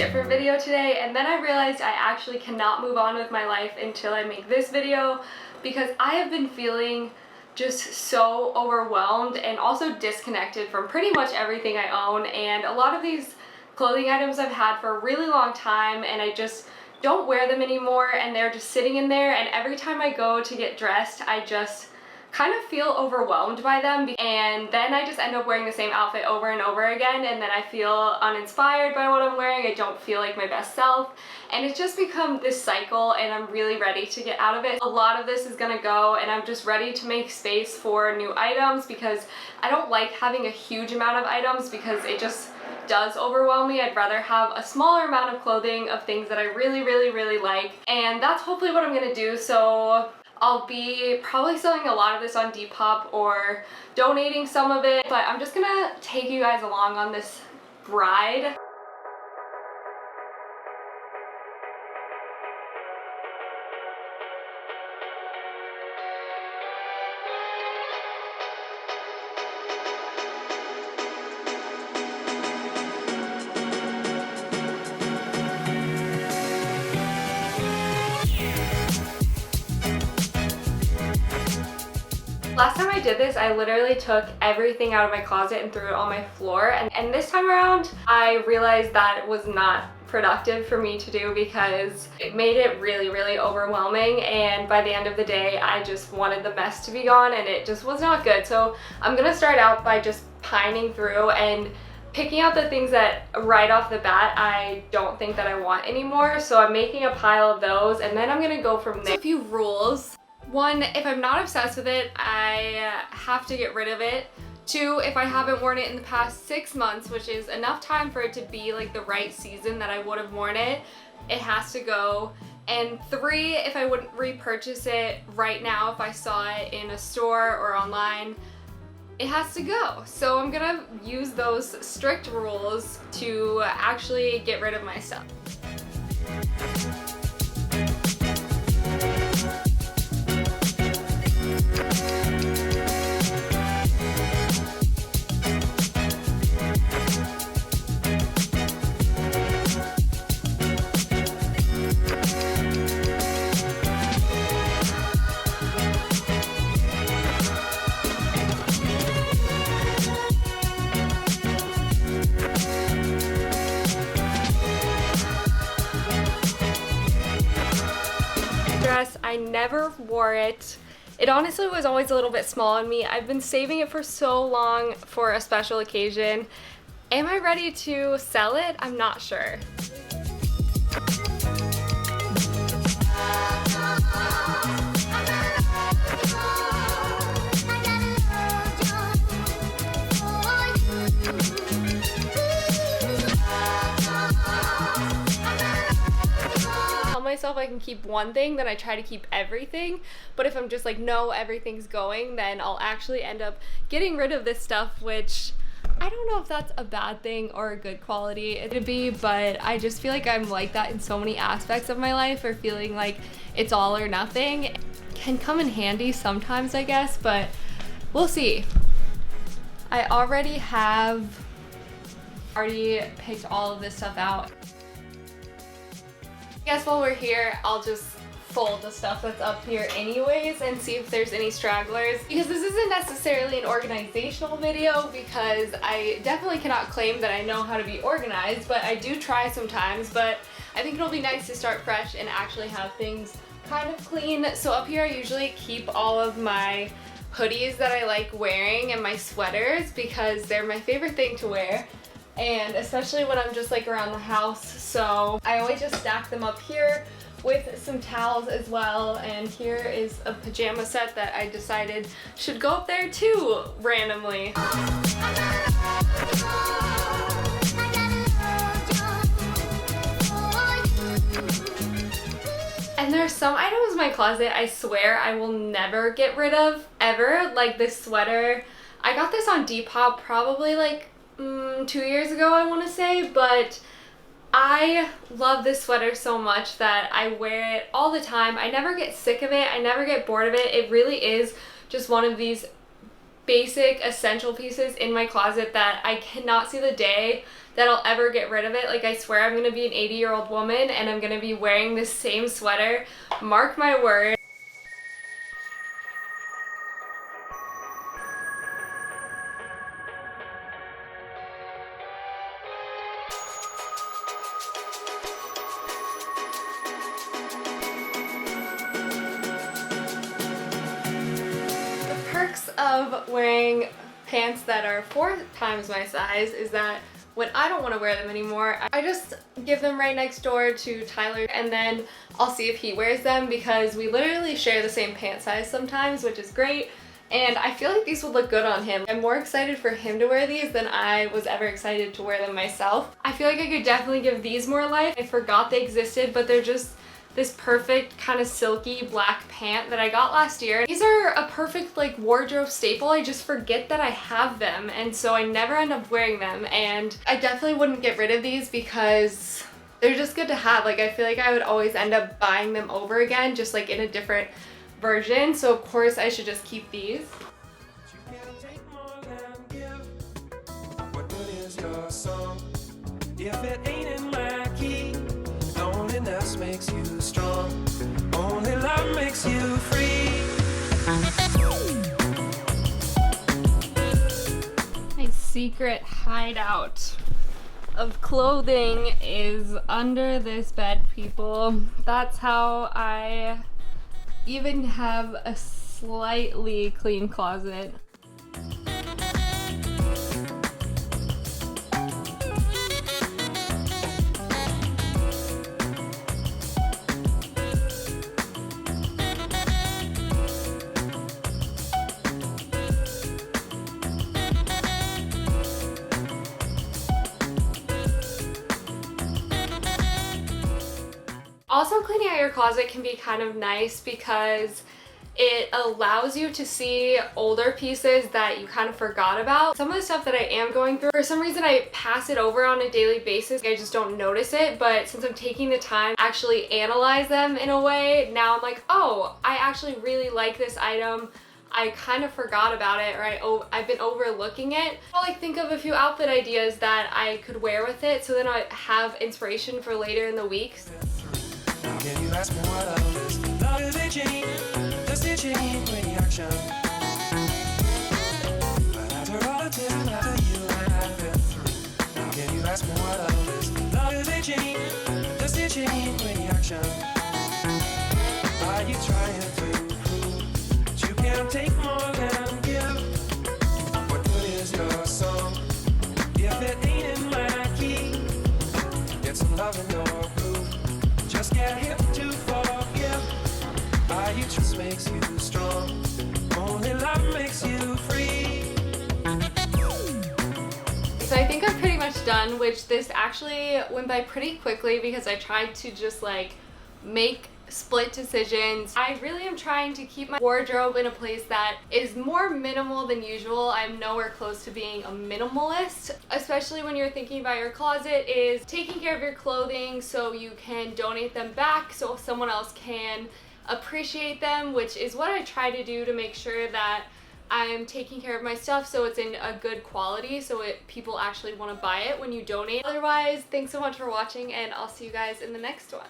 different video today, and then I realized I actually cannot move on with my life until I make this video because I have been feeling just so overwhelmed and also disconnected from pretty much everything I own, and a lot of these clothing items I've had for a really long time and I just don't wear them anymore, and they're just sitting in there, and every time I go to get dressed I just kind of feel overwhelmed by them, and then I just end up wearing the same outfit over and over again, and then I feel uninspired by what I'm wearing. I don't feel like my best self, and it's just become this cycle, and I'm really ready to get out of it. A lot of this is gonna go, and I'm just ready to make space for new items because I don't like having a huge amount of items because it just does overwhelm me. I'd rather have a smaller amount of clothing of things that I really like, and that's hopefully what I'm gonna do. So I'll be probably selling a lot of this on Depop or donating some of it, but I'm just gonna take you guys along on this ride. Last time I did this, I literally took everything out of my closet and threw it on my floor, and this time around I realized that it was not productive for me to do because it made it really overwhelming, and by the end of the day I just wanted the mess to be gone and it just was not good. So I'm gonna start out by just pining through and picking out the things that right off the bat I don't think that I want anymore. So I'm making a pile of those, and then I'm gonna go from there. A few rules. 1, if I'm not obsessed with it, I have to get rid of it. 2, if I haven't worn it in the past 6 months, which is enough time for it to be like the right season that I would have worn it, it has to go. And 3, if I wouldn't repurchase it right now if I saw it in a store or online, it has to go. So I'm gonna use those strict rules to actually get rid of my stuff. I never wore it. It honestly was always a little bit small on me. I've been saving it for so long for a special occasion. Am I ready to sell it? I'm not sure. Myself I can keep one thing, then I try to keep everything, but if I'm just like no, everything's going, then I'll actually end up getting rid of this stuff, which I don't know if that's a bad thing or a good quality it'd be, but I just feel like I'm like that in so many aspects of my life, or feeling like it's all or nothing. Can come in handy sometimes, I guess, but we'll see. I already picked all of this stuff out. I guess while we're here, I'll just fold the stuff that's up here anyways and see if there's any stragglers, because this isn't necessarily an organizational video because I definitely cannot claim that I know how to be organized, but I do try sometimes. But I think it'll be nice to start fresh and actually have things kind of clean. So up here I usually keep all of my hoodies that I like wearing and my sweaters because they're my favorite thing to wear, and especially when I'm just like around the house. So I always just stack them up here with some towels as well, and here is a pajama set that I decided should go up there too randomly. And there's some items in my closet I swear I will never get rid of ever, like this sweater. I got this on Depop probably like 2 years ago, I want to say, but I love this sweater so much that I wear it all the time. I never get sick of it. I never get bored of it. It really is just one of these basic essential pieces in my closet that I cannot see the day that I'll ever get rid of it. Like, I swear I'm gonna be an 80-year-old woman and I'm gonna be wearing this same sweater. Mark my word. Perks of wearing pants that are 4 times my size is that when I don't want to wear them anymore, I just give them right next door to Tyler, and then I'll see if he wears them, because we literally share the same pant size sometimes, which is great. And I feel like these would look good on him. I'm more excited for him to wear these than I was ever excited to wear them myself. I feel like I could definitely give these more life. I forgot they existed, but they're just this perfect kind of silky black pant that I got last year. These are a perfect like wardrobe staple. I just forget that I have them, and so I never end up wearing them, and I definitely wouldn't get rid of these because they're just good to have. Like, I feel like I would always end up buying them over again, just like in a different version, so of course I should just keep these. If it ain't in my key, loneliness makes you strong. Only love makes you free. My secret hideout of clothing is under this bed, people. That's how I even have a slightly clean closet. Also, cleaning out your closet can be kind of nice because it allows you to see older pieces that you kind of forgot about. Some of the stuff that I am going through, for some reason I pass it over on a daily basis. I just don't notice it, but since I'm taking the time to actually analyze them in a way, now I'm like, oh, I actually really like this item. I kind of forgot about it, or I've been overlooking it. I'll like think of a few outfit ideas that I could wear with it, so then I have inspiration for later in the week. Can you ask me what love is? Love is itching, just itching reaction. But after all the time, after you and I've been through, now can you ask me what love is? Love is itching, just itching reaction. Are you trying to prove that you can take more than give? What good is your song if it ain't in my key? Get some love in your groove. Just get hip to forgive. Are you just makes you strong? Only love makes you free. So I think I'm pretty much done, which this actually went by pretty quickly because I tried to just like make split decisions. I really am trying to keep my wardrobe in a place that is more minimal than usual. I'm nowhere close to being a minimalist, especially when you're thinking about your closet, is taking care of your clothing so you can donate them back so someone else can appreciate them, which is what I try to do to make sure that I'm taking care of my stuff so it's in a good quality, so people actually want to buy it when you donate. Otherwise, thanks so much for watching, and I'll see you guys in the next one.